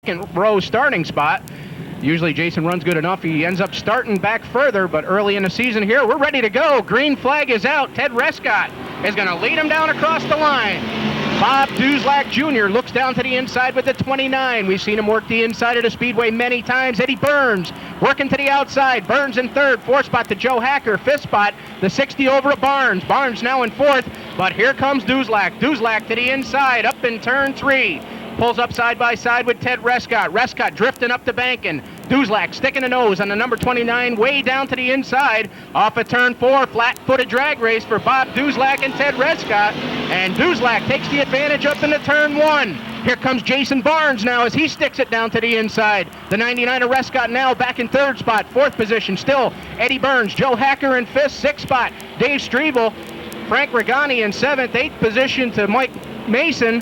second row starting spot. Usually Jason runs good enough. He ends up starting back further, but early in the season here, we're ready to go. Green flag is out. Ted Rescott is going to lead him down across the line. Bob Duzlak Jr. looks down to the inside with the 29. We've seen him work the inside of the speedway many times. Eddie Burns working to the outside. Burns in third. Fourth spot to Joe Hacker. Fifth spot, the 60 over to Barnes. Barnes now in fourth, but here comes Duzlak. Duzlak to the inside, up in turn 3. Pulls up side by side with Ted Rescott. Rescott drifting up the bank, and Duzlak sticking the nose on the number 29 way down to the inside off of turn 4. Flat-footed drag race for Bob Duzlak and Ted Rescott, and Duzlak takes the advantage up into turn 1. Here comes Jason Barnes now as he sticks it down to the inside. The 99 of Rescott now back in third spot. Fourth position still Eddie Burns. Joe Hacker in fifth. Sixth spot Dave Strebel. Frank Regani in seventh. Eighth position to Mike Mason.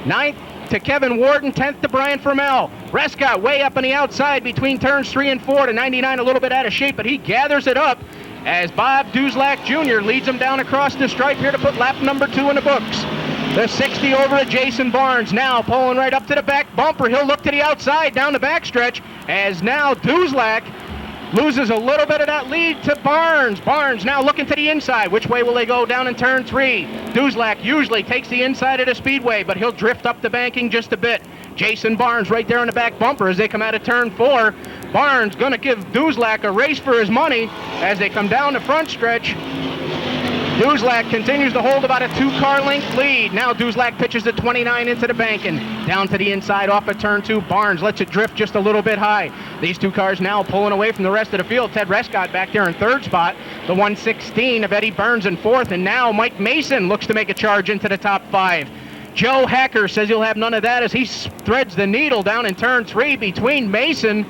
Ninth to Kevin Warden, 10th to Brian Fermel. Rescott way up on the outside between turns 3 and 4 to 99, a little bit out of shape, but he gathers it up as Bob Duzlak Jr. leads him down across the stripe here to put lap number 2 in the books. The 60 over to Jason Barnes, now pulling right up to the back bumper. He'll look to the outside down the backstretch as now Duzlak loses a little bit of that lead to Barnes. Barnes now looking to the inside. Which way will they go down in turn 3? Duzlak usually takes the inside of the speedway, but he'll drift up the banking just a bit. Jason Barnes right there on the back bumper as they come out of turn 4. Barnes going to give Duzlak a race for his money as they come down the front stretch. Duzlak continues to hold about a 2-car length lead. Now Duzlak pitches the 29 into the bank and down to the inside off of turn 2. Barnes lets it drift just a little bit high. These two cars now pulling away from the rest of the field. Ted Rescott back there in third spot. The 116 of Eddie Burns in fourth. And now Mike Mason looks to make a charge into the top 5. Joe Hacker says he'll have none of that as he threads the needle down in turn 3 between Mason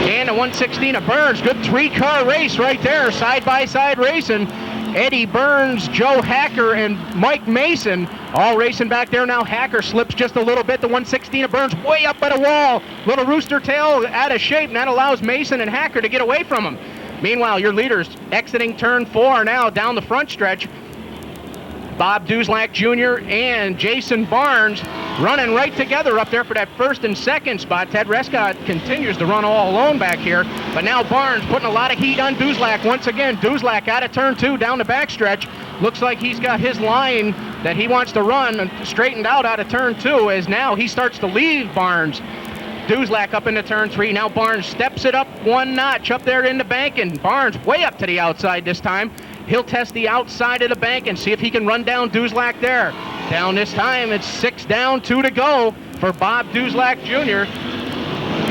and the 116 of Burns. Good 3-car race right there, side-by-side racing. Eddie Burns, Joe Hacker, and Mike Mason all racing back there now. Hacker slips just a little bit. The 116 of Burns way up by the wall. Little rooster tail out of shape, and that allows Mason and Hacker to get away from him. Meanwhile, your leaders exiting turn 4 now down the front stretch. Bob Duzlak Jr. and Jason Barnes running right together up there for that first and second spot. Ted Rescott continues to run all alone back here, but now Barnes putting a lot of heat on Duzlak once again. Duzlak out of turn 2 down the backstretch. Looks like he's got his line that he wants to run straightened out of turn 2 as now he starts to leave Barnes. Duzlak up into turn 3. Now Barnes steps it up 1 notch up there in the bank, and Barnes way up to the outside this time. He'll test the outside of the bank and see if he can run down Duzlak there. Down this time, it's 6 down, 2 to go for Bob Duzlak Jr.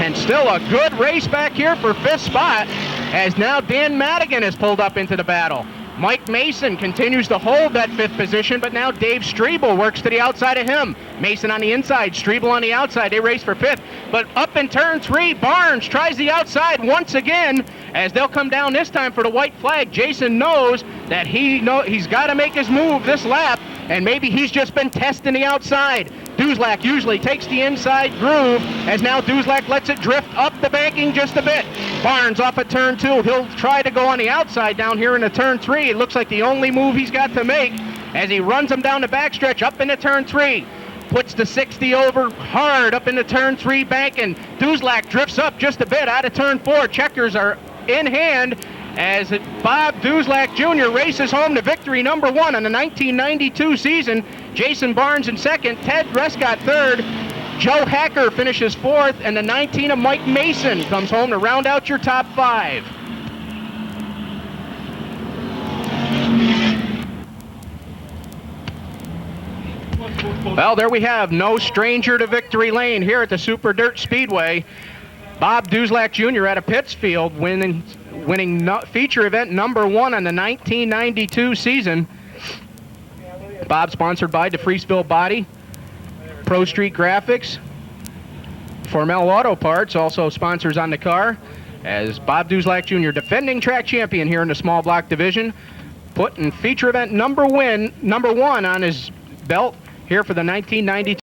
And still a good race back here for 5th spot as now Dan Madigan has pulled up into the battle. Mike Mason continues to hold that 5th position, but now Dave Strebel works to the outside of him. Mason on the inside, Strebel on the outside. They race for 5th, but up in turn 3, Barnes tries the outside once again as they'll come down this time for the white flag. Jason knows that he's got to make his move this lap, and maybe he's just been testing the outside. Duzlak usually takes the inside groove as now Duzlak lets it drift up the banking just a bit. Barnes off of turn 2. He'll try to go on the outside down here into turn 3. It looks like the only move he's got to make as he runs him down the backstretch up into turn 3. Puts the 60 over hard up into turn 3 bank, and Duzlak drifts up just a bit out of turn 4. Checkers are in hand as Bob Duzlak Jr. races home to victory number 1 on the 1992 season. Jason Barnes in second, Ted Rescott third, Joe Hacker finishes 4th, and the 19 of Mike Mason comes home to round out your top 5. Well, there we have no stranger to victory lane here at the Super Dirt Speedway. Bob Duzlak Jr. out of Pittsfield winning feature event number 1 on the 1992 season. Bob sponsored by DeFreeseville Body, Pro Street Graphics, Formel Auto Parts, also sponsors on the car, as Bob Duzlak Jr., defending track champion here in the small block division, putting feature event number 1 on his belt here for the 1992